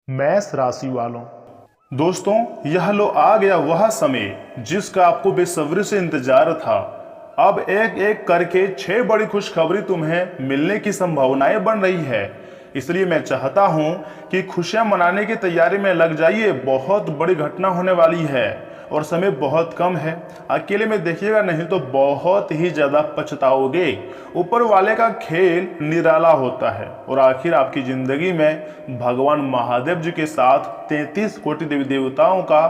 मेष राशि वालों, दोस्तों यह लो आ गया वह समय जिसका आपको बेसब्री से इंतजार था। अब एक एक करके 6 बड़ी खुशखबरी तुम्हें मिलने की संभावनाएं बन रही है। इसलिए मैं चाहता हूं कि खुशियां मनाने की तैयारी में लग जाइए। बहुत बड़ी घटना होने वाली है और समय बहुत कम है। अकेले में देखिएगा, नहीं तो बहुत ही ज्यादा पछताओगे। ऊपर वाले का खेल निराला होता है और आखिर आपकी जिंदगी में भगवान महादेव जी के साथ 33 कोटि देवी देवताओं का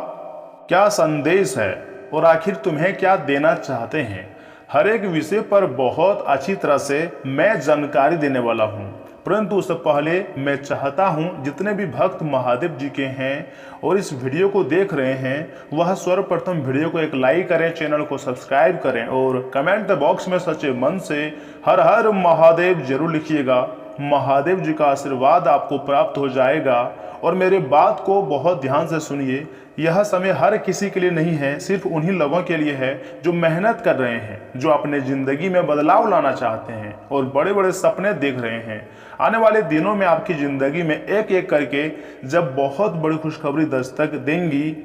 क्या संदेश है और आखिर तुम्हें क्या देना चाहते हैं, हर एक विषय पर बहुत अच्छी तरह से मैं जानकारी देने वाला हूं। परंतु उससे पहले मैं चाहता हूं जितने भी भक्त महादेव जी के हैं और इस वीडियो को देख रहे हैं, वह सर्वप्रथम वीडियो को एक लाइक करें, चैनल को सब्सक्राइब करें और कमेंट बॉक्स में सच्चे मन से हर हर महादेव जरूर लिखिएगा। महादेव जी का आशीर्वाद आपको प्राप्त हो जाएगा। और मेरे बात को बहुत ध्यान से सुनिए, यह समय हर किसी के लिए नहीं है, सिर्फ उन्हीं लोगों के लिए है जो मेहनत कर रहे हैं, जो अपने जिंदगी में बदलाव लाना चाहते हैं और बड़े बड़े सपने देख रहे हैं। आने वाले दिनों में आपकी जिंदगी में एक एक करके जब बहुत बड़ी खुशखबरी दस्तक देंगी,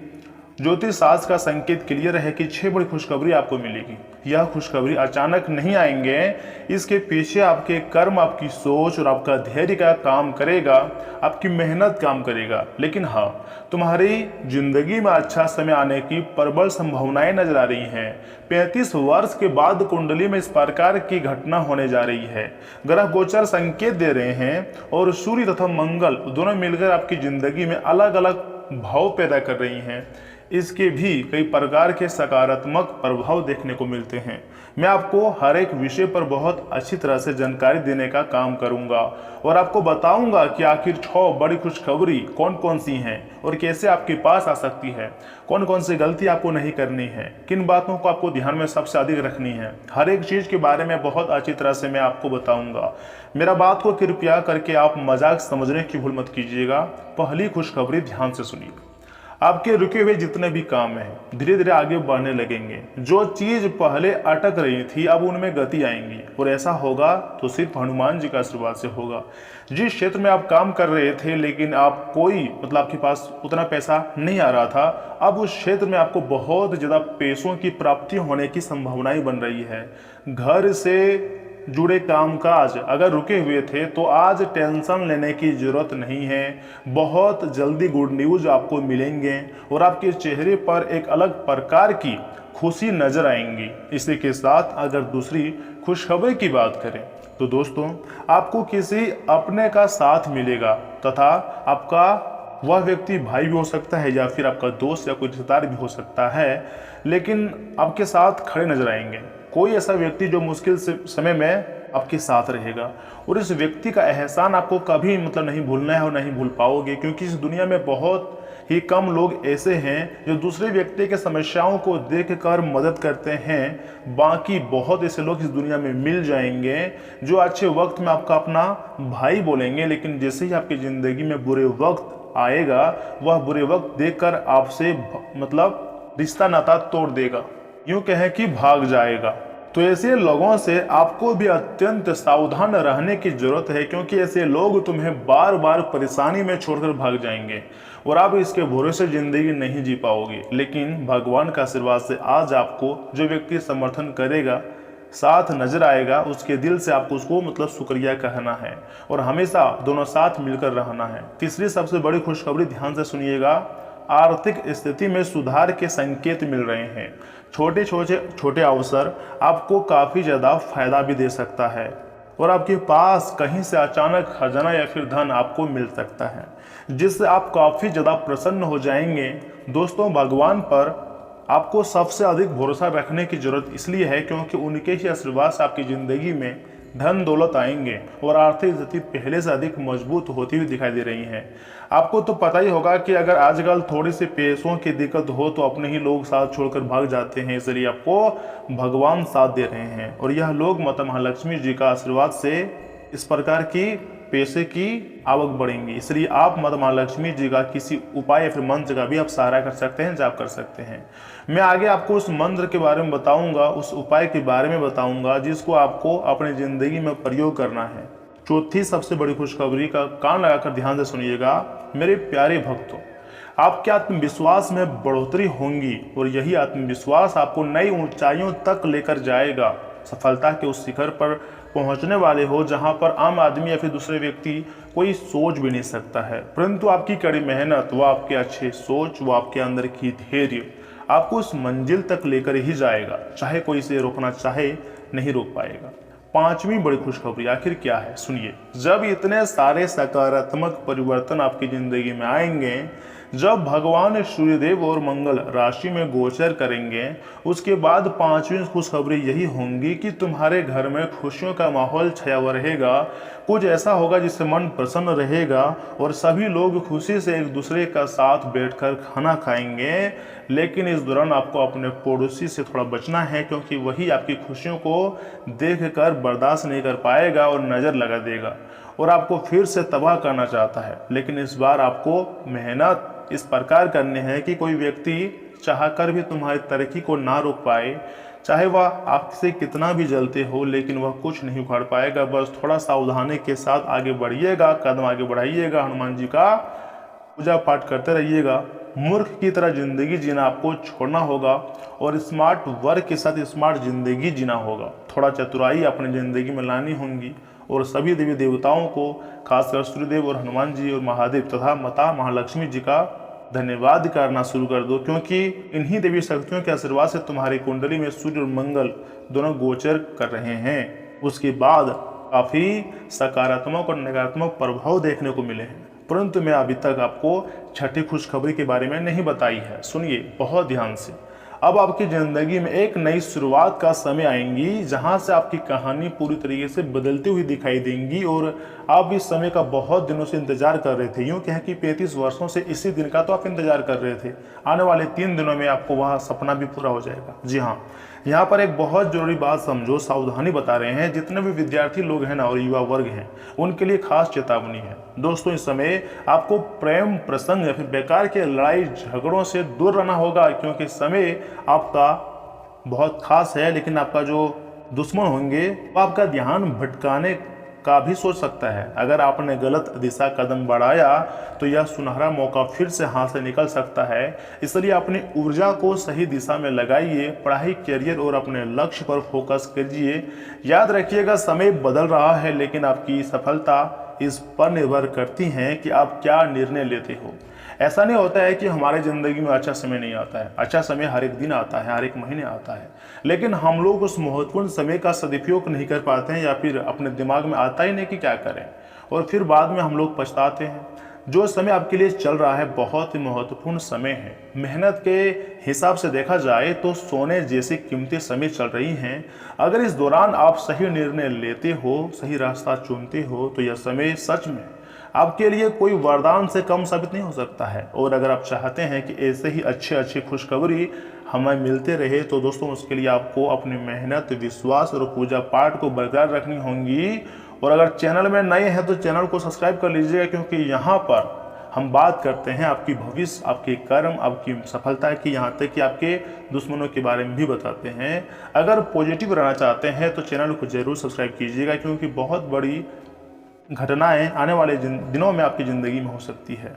ज्योतिष शास्त्र का संकेत क्लियर है कि 6 बड़ी खुशखबरी आपको मिलेगी। यह खुशखबरी अचानक नहीं आएंगे, इसके पीछे आपके कर्म, आपकी सोच और आपका धैर्य का काम करेगा, आपकी मेहनत काम करेगा। लेकिन हाँ, तुम्हारी जिंदगी में अच्छा समय आने की प्रबल संभावनाएं नजर आ रही हैं। 35 वर्ष के बाद कुंडली में इस प्रकार की घटना होने जा रही है। ग्रह गोचर संकेत दे रहे हैं और सूर्य तथा मंगल दोनों मिलकर आपकी जिंदगी में अलग अलग भाव पैदा कर रही हैं। इसके भी कई प्रकार के सकारात्मक प्रभाव देखने को मिलते हैं। मैं आपको हर एक विषय पर बहुत अच्छी तरह से जानकारी देने का काम करूंगा और आपको बताऊंगा कि आखिर 6 बड़ी खुशखबरी कौन कौन सी हैं और कैसे आपके पास आ सकती है, कौन कौन सी गलती आपको नहीं करनी है, किन बातों को आपको ध्यान में सबसे अधिक रखनी है। हर एक चीज़ के बारे में बहुत अच्छी तरह से मैं आपको बताऊंगा। मेरा बात को कृपया करके आप मजाक समझने की भूल मत कीजिएगा। पहली खुशखबरी ध्यान से सुनिए। आपके रुके हुए जितने भी काम हैं धीरे धीरे आगे बढ़ने लगेंगे। जो चीज पहले अटक रही थी अब उनमें गति आएंगी और ऐसा होगा तो सिर्फ हनुमान जी का आशीर्वाद से होगा। जिस क्षेत्र में आप काम कर रहे थे लेकिन आप आपके पास उतना पैसा नहीं आ रहा था, अब उस क्षेत्र में आपको बहुत ज्यादा पैसों की प्राप्ति होने की संभावनाएं बन रही है। घर से जुड़े कामकाज अगर रुके हुए थे तो आज टेंशन लेने की जरूरत नहीं है। बहुत जल्दी गुड न्यूज आपको मिलेंगे और आपके चेहरे पर एक अलग प्रकार की खुशी नजर आएंगी। इसी के साथ अगर दूसरी खुशखबरी की बात करें तो दोस्तों, आपको किसी अपने का साथ मिलेगा तथा आपका वह व्यक्ति भाई भी हो सकता है या फिर आपका दोस्त या कोई रिश्तेदार भी हो सकता है, लेकिन आपके साथ खड़े नजर आएंगे। कोई ऐसा व्यक्ति जो मुश्किल समय में आपके साथ रहेगा और इस व्यक्ति का एहसान आपको कभी नहीं भूलना है और नहीं भूल पाओगे, क्योंकि इस दुनिया में बहुत ही कम लोग ऐसे हैं जो दूसरे व्यक्ति के समस्याओं को देखकर मदद करते हैं। बाकी बहुत ऐसे लोग इस दुनिया में मिल जाएंगे जो अच्छे वक्त में आपका अपना भाई बोलेंगे, लेकिन जैसे ही आपकी जिंदगी में बुरे वक्त आएगा, वह बुरे वक्त देखकर आपसे रिश्ता नाता तोड़ देगा, यूं कहें कि भाग जाएगा। तो ऐसे लोगों से आपको भी अत्यंत सावधान रहने की जरूरत है, क्योंकि ऐसे लोग तुम्हें बार बार परेशानी में छोड़कर भाग जाएंगे और आप इसके भरोसे जिंदगी नहीं जी पाओगे। लेकिन भगवान का आशीर्वाद से आज आपको जो व्यक्ति समर्थन करेगा, साथ नजर आएगा, उसके दिल से आपको उसको शुक्रिया कहना है और हमेशा दोनों साथ मिलकर रहना है। तीसरी सबसे बड़ी खुशखबरी ध्यान से सुनिएगा। आर्थिक स्थिति में सुधार के संकेत मिल रहे हैं। छोटे अवसर आपको काफी ज्यादा फायदा भी दे सकता है और आपके पास कहीं से अचानक खजाना या फिर धन आपको मिल सकता है, जिससे आप काफी ज्यादा प्रसन्न हो जाएंगे। दोस्तों, भगवान पर आपको सबसे अधिक भरोसा रखने की जरूरत इसलिए है क्योंकि उनके ही आशीर्वाद से आपकी जिंदगी में धन दौलत आएंगे और आर्थिक स्थिति पहले से अधिक मजबूत होती हुई दिखाई दे रही है। आपको तो पता ही होगा कि अगर आजकल थोड़ी सी पैसों की दिक्कत हो तो अपने ही लोग साथ छोड़कर भाग जाते हैं, इसलिए आपको भगवान साथ दे रहे हैं और यह लोग माता महालक्ष्मी जी का आशीर्वाद से इस प्रकार की पैसे की आवक बढ़ेंगी। इसलिए आप माता महालक्ष्मी जी का किसी उपाय या फिर मंत्र का भी आप सहारा कर सकते हैं, जाप कर सकते हैं। मैं आगे आपको उस मंत्र के बारे में बताऊंगा, उस उपाय के बारे में बताऊंगा जिसको आपको अपनी जिंदगी में प्रयोग करना है। चौथी सबसे बड़ी खुशखबरी का कान लगाकर ध्यान से सुनिएगा। मेरे प्यारे भक्तों, आपके आत्मविश्वास में बढ़ोतरी होंगी और यही आत्मविश्वास आपको नई ऊंचाइयों तक लेकर जाएगा। सफलता के उस शिखर पर पहुंचने वाले हो जहां पर आम आदमी या फिर दूसरे व्यक्ति कोई सोच भी नहीं सकता है, परंतु आपकी कड़ी मेहनत, वो आपके अच्छे सोच, वो आपके अंदर की धैर्य आपको उस मंजिल तक लेकर ही जाएगा। चाहे कोई इसे रोकना चाहे, नहीं रोक पाएगा। पांचवी बड़ी खुशखबरी आखिर क्या है, सुनिए। जब इतने सारे सकारात्मक परिवर्तन आपकी जिंदगी में आएंगे, जब भगवान सूर्यदेव और मंगल राशि में गोचर करेंगे, उसके बाद पांचवी खुशखबरी यही होंगी कि तुम्हारे घर में खुशियों का माहौल छाया हुआ रहेगा। कुछ ऐसा होगा जिससे मन प्रसन्न रहेगा और सभी लोग खुशी से एक दूसरे का साथ बैठकर खाना खाएंगे। लेकिन इस दौरान आपको अपने पड़ोसी से थोड़ा बचना है, क्योंकि वही आपकी खुशियों को देखकर बर्दाश्त नहीं कर पाएगा और नज़र लगा देगा और आपको फिर से तबाह करना चाहता है। लेकिन इस बार आपको मेहनत इस प्रकार करनी है कि कोई व्यक्ति चाहकर भी तुम्हारी तरक्की को ना रोक पाए। चाहे वह आपसे कितना भी जलते हो, लेकिन वह कुछ नहीं उखाड़ पाएगा। बस थोड़ा सावधानी के साथ आगे बढ़िएगा, कदम आगे बढ़ाइएगा, हनुमान जी का पूजा पाठ करते रहिएगा। मूर्ख की तरह जिंदगी जीना आपको छोड़ना होगा और स्मार्ट वर्क के साथ स्मार्ट जिंदगी जीना होगा। थोड़ा चतुराई अपनी जिंदगी में लानी होंगी और सभी देवी देवताओं को, खासकर सूर्यदेव और हनुमान जी और महादेव तथा माता महालक्ष्मी जी का धन्यवाद करना शुरू कर दो, क्योंकि इन्हीं देवी शक्तियों के आशीर्वाद से तुम्हारी कुंडली में सूर्य और मंगल दोनों गोचर कर रहे हैं। उसके बाद काफी सकारात्मक और नकारात्मक प्रभाव देखने को मिले हैं, परंतु मैं अभी तक आपको छठी खुशखबरी के बारे में नहीं बताई है। सुनिए बहुत ध्यान से। अब आपकी जिंदगी में एक नई शुरुआत का समय आएंगी, जहां से आपकी कहानी पूरी तरीके से बदलती हुई दिखाई देंगी और आप इस समय का बहुत दिनों से इंतजार कर रहे थे। यूं कहें कि 35 वर्षों से इसी दिन का तो आप इंतजार कर रहे थे। आने वाले 3 दिनों में आपको वह सपना भी पूरा हो जाएगा। जी हाँ, यहाँ पर एक बहुत जरूरी बात समझो, सावधानी बता रहे हैं। जितने भी विद्यार्थी लोग हैं ना और युवा वर्ग हैं, उनके लिए खास चेतावनी है। दोस्तों, इस समय आपको प्रेम प्रसंग या फिर बेकार के लड़ाई झगड़ों से दूर रहना होगा, क्योंकि समय आपका बहुत खास है। लेकिन आपका जो दुश्मन होंगे वो आपका ध्यान भटकाने का भी सोच सकता है। अगर आपने गलत दिशा कदम बढ़ाया तो यह सुनहरा मौका फिर से हाथ से निकल सकता है। इसलिए अपनी ऊर्जा को सही दिशा में लगाइए, पढ़ाई, करियर और अपने लक्ष्य पर फोकस कीजिए। याद रखिएगा, समय बदल रहा है, लेकिन आपकी सफलता इस पर निर्भर करती है कि आप क्या निर्णय लेते हो। ऐसा नहीं होता है कि हमारे ज़िंदगी में अच्छा समय नहीं आता है। अच्छा समय हर एक दिन आता है, हर एक महीने आता है, लेकिन हम लोग उस महत्वपूर्ण समय का सदुपयोग नहीं कर पाते हैं, या फिर अपने दिमाग में आता ही नहीं कि क्या करें, और फिर बाद में हम लोग पछताते हैं। जो समय आपके लिए चल रहा है बहुत ही महत्वपूर्ण समय है। मेहनत के हिसाब से देखा जाए तो सोने जैसी कीमती समय चल रही हैं। अगर इस दौरान आप सही निर्णय लेते हो, सही रास्ता चुनते हो, तो यह समय सच में आपके लिए कोई वरदान से कम साबित नहीं हो सकता है। और अगर आप चाहते हैं कि ऐसे ही अच्छे खुशखबरी हमें मिलते रहे, तो दोस्तों उसके लिए आपको अपनी मेहनत, विश्वास और पूजा पाठ को बरकरार रखनी होंगी। और अगर चैनल में नए हैं तो चैनल को सब्सक्राइब कर लीजिएगा, क्योंकि यहाँ पर हम बात करते हैं आपकी भविष्य, आपके कर्म, आपकी सफलता की, यहाँ तक कि आपके दुश्मनों के बारे में भी बताते हैं। अगर पॉजिटिव रहना चाहते हैं तो चैनल को जरूर सब्सक्राइब कीजिएगा, क्योंकि बहुत बड़ी घटनाएं आने वाले दिनों में आपकी ज़िंदगी में हो सकती है।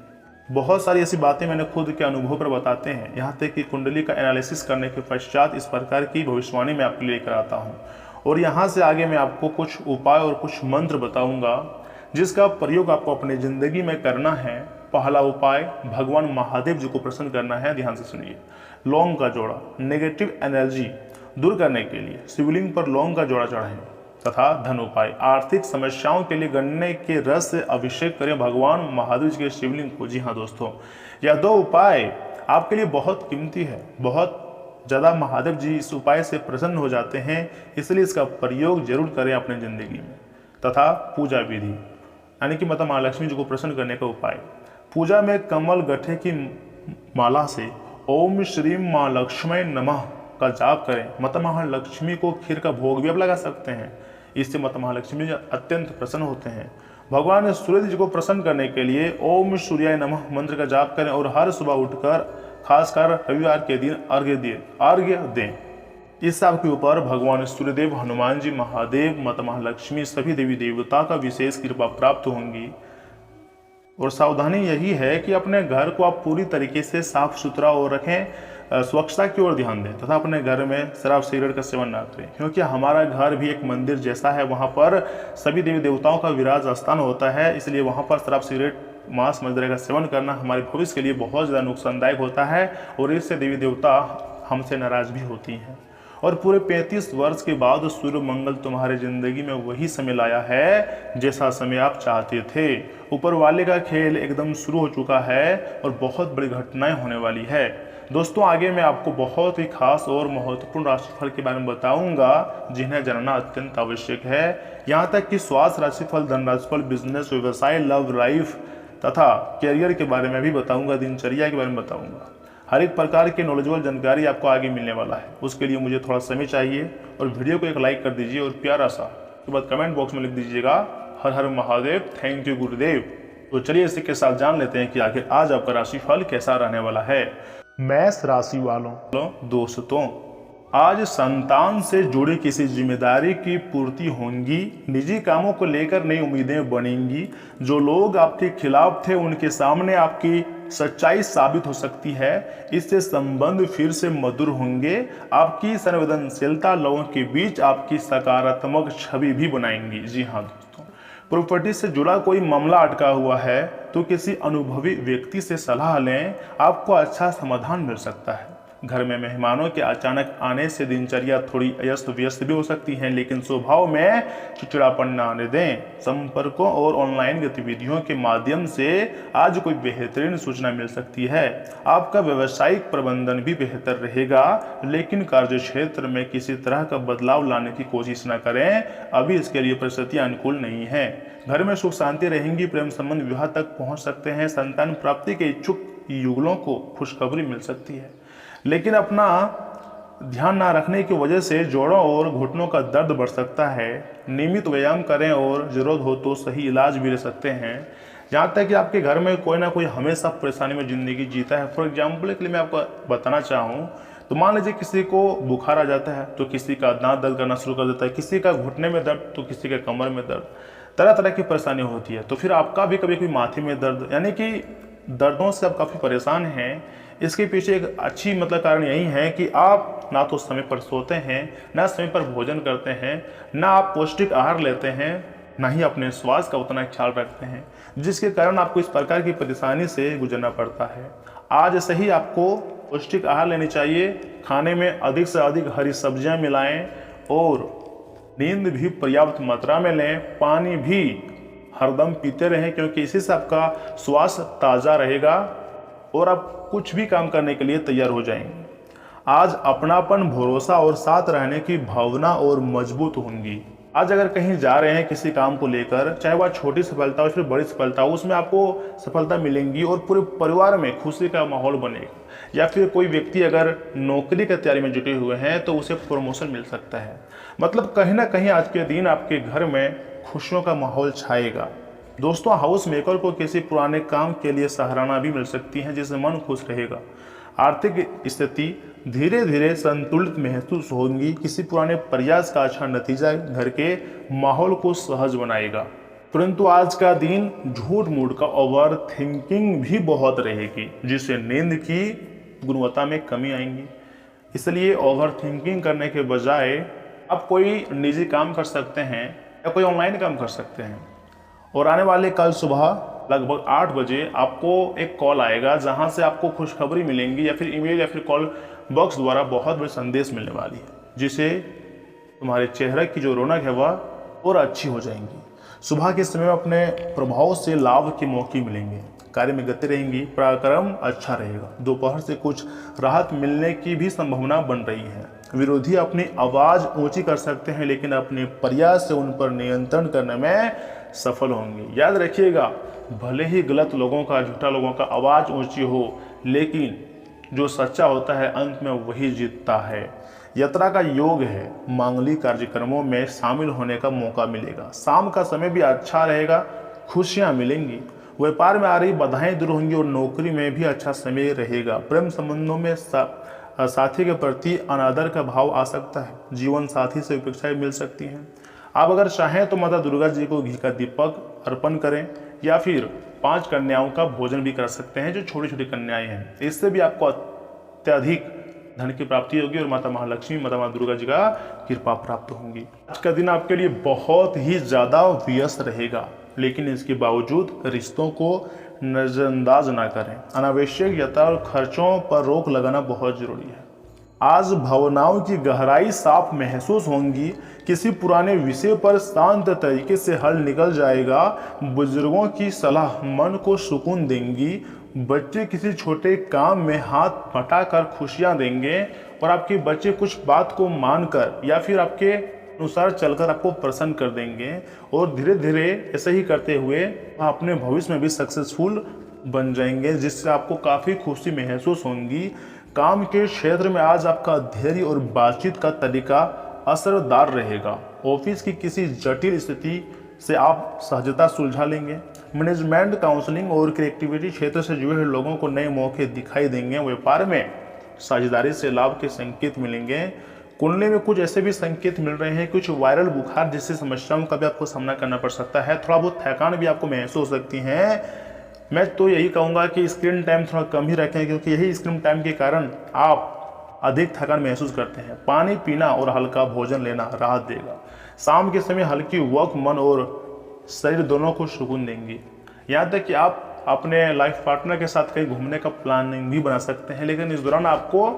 बहुत सारी ऐसी बातें मैंने खुद के अनुभव पर बताते हैं, यहाँ तक कि कुंडली का एनालिसिस करने के पश्चात इस प्रकार की भविष्यवाणी मैं आपके लिए लेकर आता हूँ। और यहाँ से आगे मैं आपको कुछ उपाय और कुछ मंत्र बताऊँगा, जिसका प्रयोग आपको अपनी ज़िंदगी में करना है। पहला उपाय, भगवान महादेव जी को प्रसन्न करना है। ध्यान से सुनिए। लौंग का जोड़ा, नेगेटिव एनर्जी दूर करने के लिए शिवलिंग पर लौंग का जोड़ा चढ़ाएं। तथा धन उपाय, आर्थिक समस्याओं के लिए गन्ने के रस से अभिषेक करें भगवान महादेव जी के शिवलिंग को। जी हाँ दोस्तों, यह 2 उपाय आपके लिए बहुत कीमती है। बहुत ज़्यादा महादेव जी इस उपाय से प्रसन्न हो जाते हैं, इसलिए इसका प्रयोग जरूर करें अपनी ज़िंदगी में। तथा पूजा विधि, यानी कि माता महालक्ष्मी जी को प्रसन्न करने का उपाय। पूजा में कमल गट्ठे की माला से ओम श्री माँ लक्ष्मी नमः का जाप करें। माता महालक्ष्मी को खीर का भोग भी आप लगा सकते हैं, इससे माता महालक्ष्मी जी अत्यंत प्रसन्न होते हैं। भगवान सूर्य जी को प्रसन्न करने के लिए ओम सूर्याय नमः मंत्र का जाप करें और हर सुबह उठकर खासकर रविवार के दिन अर्घ्य दें। इससे आपके ऊपर भगवान सूर्यदेव, हनुमान जी, महादेव, माता महालक्ष्मी, सभी देवी देवता का विशेष कृपा प्राप्त होंगी। और सावधानी यही है कि अपने घर को आप पूरी तरीके से साफ सुथरा और रखें, स्वच्छता की ओर ध्यान दें तथा अपने घर में शराब सिगरेट का सेवन ना करें, क्योंकि हमारा घर भी एक मंदिर जैसा है। वहाँ पर सभी देवी देवताओं का विराज स्थान होता है, इसलिए वहाँ पर शराब सिगरेट मांस मदिरा का सेवन करना हमारे भविष्य के लिए बहुत ज़्यादा नुकसानदायक होता है और इससे देवी देवता हमसे नाराज भी होती हैं। और पूरे 35 वर्ष के बाद सूर्य मंगल तुम्हारे जिंदगी में वही समय लाया है जैसा समय आप चाहते थे। ऊपर वाले का खेल एकदम शुरू हो चुका है और बहुत बड़ी घटनाएं होने वाली है। दोस्तों, आगे मैं आपको बहुत ही खास और महत्वपूर्ण राशिफल के बारे में बताऊंगा जिन्हें जानना अत्यंत आवश्यक है। यहाँ तक कि स्वास्थ्य राशिफल, धन राशिफल, बिजनेस, व्यवसाय, लव लाइफ तथा करियर के बारे में भी बताऊंगा, दिनचर्या के बारे में बताऊंगा। हर एक प्रकार की नॉलेजेबल जानकारी आपको आगे मिलने वाला है। उसके लिए मुझे थोड़ा समय चाहिए और वीडियो को एक लाइक कर दीजिए और प्यारा सा उसके बाद कमेंट बॉक्स में लिख दीजिएगा हर हर महादेव, थैंक यू गुरुदेव। तो चलिए इसी के साथ जान लेते हैं कि आखिर आज आपका राशिफल कैसा रहने वाला है। मेष राशि वालों, दोस्तों, आज संतान से जुड़ी किसी जिम्मेदारी की पूर्ति होंगी। निजी कामों को लेकर नई उम्मीदें बनेंगी। जो लोग आपके खिलाफ थे उनके सामने आपकी सच्चाई साबित हो सकती है। इससे संबंध फिर से मधुर होंगे। आपकी संवेदनशीलता लोगों के बीच आपकी सकारात्मक छवि भी बनाएंगी। जी हाँ दोस्तों, प्रॉपर्टी से जुड़ा कोई मामला अटका हुआ है तो किसी अनुभवी व्यक्ति से सलाह लें, आपको अच्छा समाधान मिल सकता है। घर में मेहमानों के अचानक आने से दिनचर्या थोड़ी अस्त व्यस्त भी हो सकती है, लेकिन स्वभाव में चिड़चिड़ापन न आने दें। संपर्कों और ऑनलाइन गतिविधियों के माध्यम से आज कोई बेहतरीन सूचना मिल सकती है। आपका व्यवसायिक प्रबंधन भी बेहतर रहेगा, लेकिन कार्य क्षेत्र में किसी तरह का बदलाव लाने की कोशिश न करें, अभी इसके लिए परिस्थितियां अनुकूल नहीं है। घर में सुख शांति रहेंगी। प्रेम संबंध विवाह तक पहुंच सकते हैं। संतान प्राप्ति के इच्छुक युगलों को खुशखबरी मिल सकती है, लेकिन अपना ध्यान ना रखने की वजह से जोड़ों और घुटनों का दर्द बढ़ सकता है। नियमित व्यायाम करें और जरूरत हो तो सही इलाज भी ले सकते हैं। यहाँ तक कि आपके घर में कोई ना कोई हमेशा परेशानी में ज़िंदगी जीता है। फॉर एग्जाम्पल के लिए मैं आपको बताना चाहूँ तो मान लीजिए किसी को बुखार आ जाता है तो किसी का दांत दर्द करना शुरू कर देता है, किसी का घुटने में दर्द तो किसी के कमर में दर्द, तरह तरह की परेशानी होती है। तो फिर आपका भी कभी कभी माथे में दर्द, यानी कि दर्दों से आप काफ़ी परेशान हैं। इसके पीछे एक अच्छी कारण यही है कि आप ना तो समय पर सोते हैं, ना समय पर भोजन करते हैं, ना आप पौष्टिक आहार लेते हैं, ना ही अपने स्वास्थ्य का उतना ख्याल रखते हैं, जिसके कारण आपको इस प्रकार की परेशानी से गुजरना पड़ता है। आज से ही आपको पौष्टिक आहार लेनी चाहिए। खाने में अधिक से अधिक हरी सब्जियां मिलाएं और नींद भी पर्याप्त मात्रा में लें। पानी भी हरदम पीते रहें, क्योंकि इसी से आपका स्वास्थ्य ताज़ा रहेगा और आप कुछ भी काम करने के लिए तैयार हो जाएंगे। आज अपनापन, भरोसा और साथ रहने की भावना और मजबूत होंगी। आज अगर कहीं जा रहे हैं किसी काम को लेकर, चाहे वह छोटी सफलता हो फिर बड़ी सफलता हो, उसमें आपको सफलता मिलेंगी और पूरे परिवार में खुशी का माहौल बनेगा। या फिर कोई व्यक्ति अगर नौकरी की तैयारी में जुटे हुए हैं तो उसे प्रमोशन मिल सकता है। कहीं ना कहीं आज के दिन आपके घर में खुशियों का माहौल छाएगा। दोस्तों, हाउस मेकर को किसी पुराने काम के लिए सराहना भी मिल सकती है, जिससे मन खुश रहेगा। आर्थिक स्थिति धीरे धीरे संतुलित महसूस होगी। किसी पुराने प्रयास का अच्छा नतीजा घर के माहौल को सहज बनाएगा। परंतु आज का दिन झूठ मूठ का ओवर थिंकिंग भी बहुत रहेगी, जिससे नींद की गुणवत्ता में कमी आएगी। इसलिए ओवर थिंकिंग करने के बजाय आप कोई निजी काम कर सकते हैं या कोई ऑनलाइन काम कर सकते हैं। और आने वाले कल सुबह लगभग 8 बजे आपको एक कॉल आएगा, जहां से आपको खुशखबरी मिलेंगी या फिर ईमेल या फिर कॉल बॉक्स द्वारा बहुत बड़ी संदेश मिलने वाली है, जिससे तुम्हारे चेहरे की जो रौनक है वह और अच्छी हो जाएंगी। सुबह के समय में अपने प्रभाव से लाभ के मौके मिलेंगे। कार्य में गति रहेंगी। पराक्रम अच्छा रहेगा। दोपहर से कुछ राहत मिलने की भी संभावना बन रही है। विरोधी अपनी आवाज़ ऊंची कर सकते हैं, लेकिन अपने प्रयास से उन पर नियंत्रण करने में सफल होंगे। याद रखिएगा, भले ही गलत लोगों का, झूठा लोगों का आवाज़ ऊंची हो, लेकिन जो सच्चा होता है अंत में वही जीतता है। यात्रा का योग है। मांगलिक कार्यक्रमों में शामिल होने का मौका मिलेगा। शाम का समय भी अच्छा रहेगा। खुशियां मिलेंगी। व्यापार में आ रही बाधाएं दूर होंगी और नौकरी में भी अच्छा समय रहेगा। प्रेम संबंधों में साथी के प्रति अनादर का भाव आ सकता है। जीवन साथी से अपेक्षाएं मिल सकती हैं। आप अगर चाहें तो माता दुर्गा जी को घी का दीपक अर्पण करें या फिर 5 कन्याओं का भोजन भी कर सकते हैं जो छोटी छोटी कन्याएं हैं। इससे भी आपको अत्यधिक धन की प्राप्ति होगी और माता महालक्ष्मी, माता माँ दुर्गा जी का कृपा प्राप्त होंगी। आज का दिन आपके लिए बहुत ही ज़्यादा व्यस्त रहेगा, लेकिन इसके बावजूद रिश्तों को नज़रअंदाज ना करें। अनावश्यक यात्रा और खर्चों पर रोक लगाना बहुत जरूरी है। आज भावनाओं की गहराई साफ महसूस होंगी। किसी पुराने विषय पर शांत तरीके से हल निकल जाएगा। बुजुर्गों की सलाह मन को सुकून देंगी। बच्चे किसी छोटे काम में हाथ बटाकर खुशियां देंगे और आपके बच्चे कुछ बात को मानकर या फिर आपके अनुसार चलकर आपको प्रसन्न कर देंगे और धीरे धीरे ऐसे ही करते हुए आप अपने भविष्य में भी सक्सेसफुल बन जाएंगे, जिससे आपको काफ़ी खुशी महसूस होंगी। काम के क्षेत्र में आज आपका धैर्य और बातचीत का तरीका असरदार रहेगा। ऑफिस की किसी जटिल स्थिति से आप सहजता सुलझा लेंगे। मैनेजमेंट, काउंसलिंग और क्रिएटिविटी क्षेत्र से जुड़े लोगों को नए मौके दिखाई देंगे। व्यापार में साझेदारी से लाभ के संकेत मिलेंगे। कुंडली में कुछ ऐसे भी संकेत मिल रहे हैं, कुछ वायरल बुखार जैसी समस्याओं का भी आपको सामना करना पड़ सकता है। थोड़ा बहुत थकान भी आपको महसूस हो सकती है। मैं तो यही कहूँगा कि स्क्रीन टाइम थोड़ा कम ही रखें, क्योंकि यही स्क्रीन टाइम के कारण आप अधिक थकान महसूस करते हैं। पानी पीना और हल्का भोजन लेना राहत देगा। शाम के समय हल्की वॉक मन और शरीर दोनों को सुकून देंगी। यहाँ तक कि आप अपने लाइफ पार्टनर के साथ कहीं घूमने का प्लानिंग भी बना सकते हैं, लेकिन इस दौरान आपको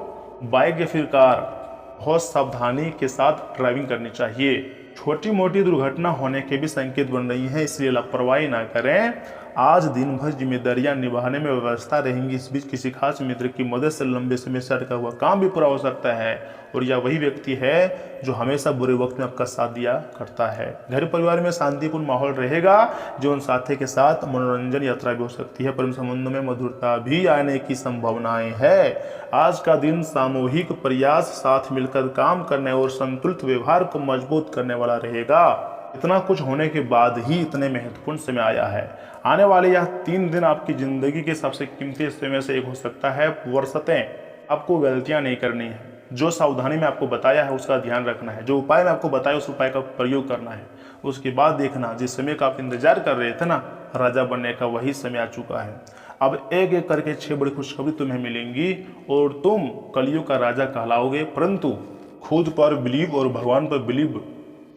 बाइक या फिर कार बहुत सावधानी के साथ ड्राइविंग करनी चाहिए। छोटी मोटी दुर्घटना होने के भी संकेत बन रही हैं, इसलिए लापरवाही ना करें। आज दिन भर जिम्मेदारियां निभाने में व्यवस्था रहेंगी। इस बीच किसी खास मित्र की मदद से लंबे समय से अटका हुआ काम भी पूरा हो सकता है और यह वही व्यक्ति है जो हमेशा बुरे वक्त में आपका साथ दिया करता है। घर परिवार में शांतिपूर्ण माहौल रहेगा। जीवन साथी के साथ मनोरंजन यात्रा भी हो सकती है। प्रेम संबंधों में मधुरता भी आने की संभावनाएं है। आज का दिन सामूहिक प्रयास, साथ मिलकर काम करने और संतुलित व्यवहार को मजबूत करने वाला रहेगा। इतना कुछ होने के बाद ही इतने महत्वपूर्ण समय आया है। आने वाले यह 3 दिन आपकी जिंदगी के सबसे कीमती समय से एक हो सकता है। वर्षतें आपको गलतियां नहीं करनी है। जो सावधानी में आपको बताया है उसका ध्यान रखना है। जो उपाय में आपको बताया उस उपाय का प्रयोग करना है। उसके बाद देखना, जिस समय का आप इंतजार कर रहे थे ना, राजा बनने का वही समय आ चुका है। अब एक एक करके 6 बड़ी खुशखबरी तुम्हें मिलेंगी और तुम कलियुग का राजा कहलाओगे। परंतु खुद पर बिलीव और भगवान पर बिलीव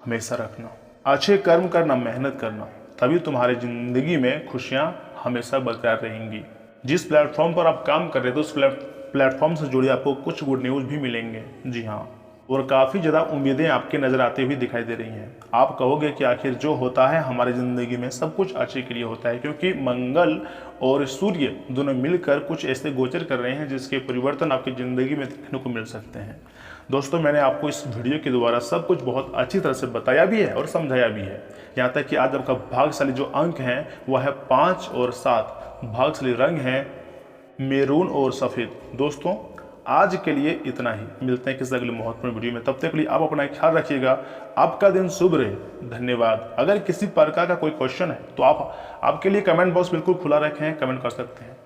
हमेशा रखना। अच्छे कर्म करना, मेहनत करना, तभी तुम्हारी जिंदगी में खुशियां हमेशा बरकरार रहेंगी। जिस प्लेटफॉर्म पर आप काम कर रहे थे उस प्लेटफॉर्म से जुड़े आपको कुछ गुड न्यूज़ भी मिलेंगे। जी हाँ, और काफ़ी ज़्यादा उम्मीदें आपके नज़र आते हुए दिखाई दे रही हैं। आप कहोगे कि आखिर जो होता है हमारी ज़िंदगी में सब कुछ अच्छे के लिए होता है, क्योंकि मंगल और सूर्य दोनों मिलकर कुछ ऐसे गोचर कर रहे हैं जिसके परिवर्तन आपकी ज़िंदगी में देखने को मिल सकते हैं। दोस्तों, मैंने आपको इस वीडियो के द्वारा सब कुछ बहुत अच्छी तरह से बताया भी है और समझाया भी है। यहाँ तक कि आज आपका भाग्यशाली जो अंक है वह है 5 और 7। भाग्यशाली रंग है मैरून और सफ़ेद। दोस्तों, आज के लिए इतना ही। मिलते हैं किसी अगले महत्वपूर्ण वीडियो में। तब तक के लिए आप अपना ख्याल रखिएगा। आपका दिन शुभ रहे। धन्यवाद। अगर किसी प्रकार का कोई क्वेश्चन है तो आपके लिए कमेंट बॉक्स बिल्कुल खुला रखें, कमेंट कर सकते हैं।